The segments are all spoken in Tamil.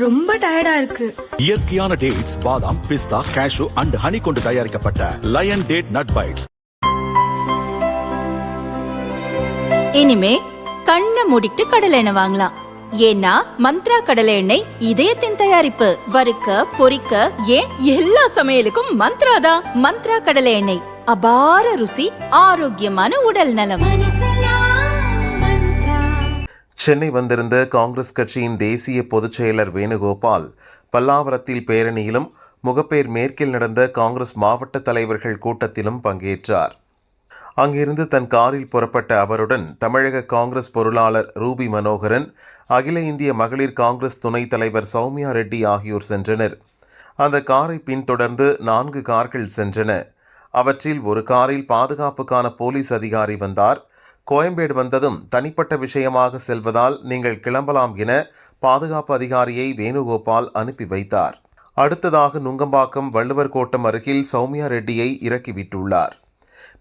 ரொம்ப டயர்டா இருக்கு. இயற்கையான டேட்ஸ், பாதாம், பிஸ்தா, கேஷு அண்ட் ஹனி கொண்டு தயாரிக்கப்பட்ட லயன் டேட் நட் பைட்ஸ். இனிமே கண்ணை மூடிட்டு கடலை எண்ணெய் வாங்கலாம். ஏன்னா மந்த்ரா கடலை எண்ணெய் இதயத்தின் தயாரிப்பு. வறுக்க, பொரிக்க, ஏன் எல்லா சமையலுக்கும் மந்த்ரா தான். மந்த்ரா கடலை எண்ணெய், அபார ருசி, ஆரோக்கியமான உடல் நலம். சென்னை வந்திருந்த காங்கிரஸ் கட்சியின் தேசிய பொதுச் செயலர் வேணுகோபால் பல்லாவரத்தில் பேரணியிலும் முகப்பேர் மேற்கில் நடந்த காங்கிரஸ் மாவட்ட தலைவர்கள் கூட்டத்திலும் பங்கேற்றார். அங்கிருந்து தன் காரில் புறப்பட்ட அவருடன் தமிழக காங்கிரஸ் பொருளாளர் ரூபி மனோகரன், அகில இந்திய மகளிர் காங்கிரஸ் துணைத் தலைவர் சௌமியா ரெட்டி ஆகியோர் சென்றனர். அந்த காரை பின்தொடர்ந்து 4 கார்கள் சென்றன. அவற்றில் ஒரு காரில் பாதுகாப்புக்கான போலீஸ் அதிகாரி வந்தார். கோயம்பேடு வந்ததும் தனிப்பட்ட விஷயமாக செல்வதால் நீங்கள் கிளம்பலாம் என பாதுகாப்பு அதிகாரியை வேணுகோபால் அனுப்பி வைத்தார். அடுத்ததாக நுங்கம்பாக்கம் வள்ளுவர் கோட்டம் அருகில் சௌமியா ரெட்டியை இறக்கிவிட்டுள்ளார்.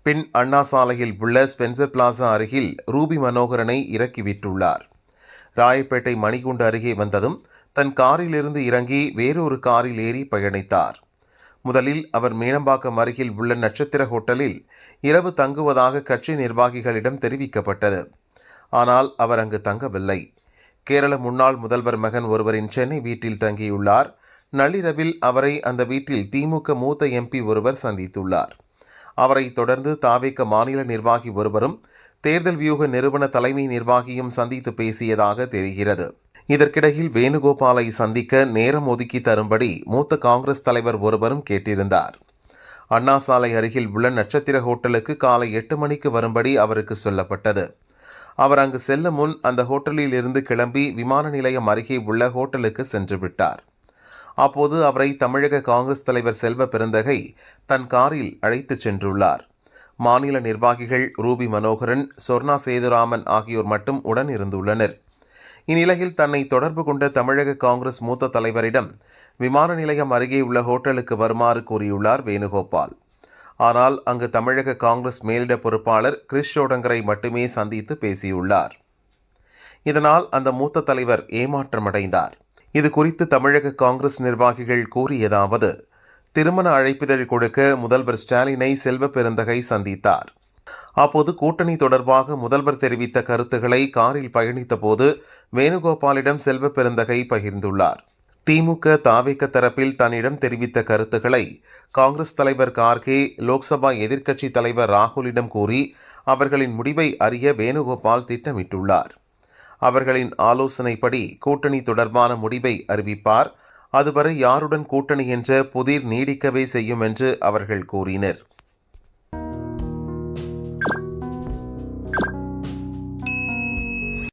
பின் அண்ணா சாலையில் உள்ள ஸ்பென்சர் பிளாசா அருகில் ரூபி மனோகரனை இறக்கிவிட்டுள்ளார். ராயப்பேட்டை மணிகுண்டு அருகே வந்ததும் தன் காரிலிருந்து இறங்கி வேறொரு காரில் ஏறி பயணித்தார். முதலில் அவர் மீனம்பாக்கம் அருகில் உள்ள நட்சத்திர ஹோட்டலில் இரவு தங்குவதாக கட்சி நிர்வாகிகளிடம் தெரிவிக்கப்பட்டது. ஆனால் அவர் அங்கு தங்கவில்லை. கேரள முன்னாள் முதல்வர் மகன் ஒருவரின் சென்னை வீட்டில் தங்கியுள்ளார். நள்ளிரவில் அவரை அந்த வீட்டில் திமுக மூத்த எம்பி ஒருவர் சந்தித்துள்ளார். அவரை தொடர்ந்து தாவேக மாநில நிர்வாகி ஒருவரும் தேர்தல் வியூக நிறுவன தலைமை நிர்வாகியும் சந்தித்து பேசியதாக தெரிகிறது. இதற்கிடையில் வேணுகோபாலை சந்திக்க நேரம் ஒதுக்கி தரும்படி மூத்த காங்கிரஸ் தலைவர் ஒருவரும் கேட்டிருந்தார். அண்ணா சாலை அருகில் உள்ள நட்சத்திர ஹோட்டலுக்கு காலை 8 மணிக்கு வரும்படி அவருக்கு சொல்லப்பட்டது. அவர் அங்கு செல்ல முன் அந்த ஹோட்டலில் இருந்து கிளம்பி விமான நிலையம் அருகே உள்ள ஹோட்டலுக்கு சென்று விட்டார். அப்போது அவரை தமிழக காங்கிரஸ் தலைவர் செல்வ பெருந்தகை தன் காரில் அழைத்துச் சென்றுள்ளார். மாநில நிர்வாகிகள் ரூபி மனோகரன், சொர்ணா சேதுராமன் ஆகியோர் மட்டும் உடன் இருந்துள்ளனர். இந்நிலையில் தன்னை தொடர்பு கொண்ட தமிழக காங்கிரஸ் மூத்த தலைவரிடம் விமான நிலையம் அருகே உள்ள ஹோட்டலுக்கு வருமாறு கூறியுள்ளார் வேணுகோபால். ஆனால் அங்கு தமிழக காங்கிரஸ் மேலிட பொறுப்பாளர் கிரிஷ் சோடங்கரை மட்டுமே சந்தித்து பேசியுள்ளார். இதனால் அந்த மூத்த தலைவர் ஏமாற்றமடைந்தார். இது குறித்து தமிழக காங்கிரஸ் நிர்வாகிகள் கூறியதாவது: திருமண அழைப்பிதழ் கொடுக்க முதல்வர் ஸ்டாலினை செல்வ பெருந்தகை சந்தித்தார். அப்போது கூட்டணி தொடர்பாக முதல்வர் தெரிவித்த கருத்துக்களை காரில் பயணித்த போது வேணுகோபாலிடம் செல்வ பெருந்தகை பகிர்ந்துள்ளார். திமுக தாவேக தரப்பில் தன்னிடம் தெரிவித்த கருத்துக்களை காங்கிரஸ் தலைவர் கார்கே, லோக்சபா எதிர்க்கட்சி தலைவர் ராகுலிடம் கூறி அவர்களின் முடிவை அறிய வேணுகோபால் திட்டமிட்டுள்ளார். அவர்களின் ஆலோசனைப்படி கூட்டணி தொடர்பான முடிவை அறிவிப்பார். அதுவரை யாருடன் கூட்டணி என்ற புதிர் நீடிக்கவே செய்யும் என்று அவர்கள் கூறினர்.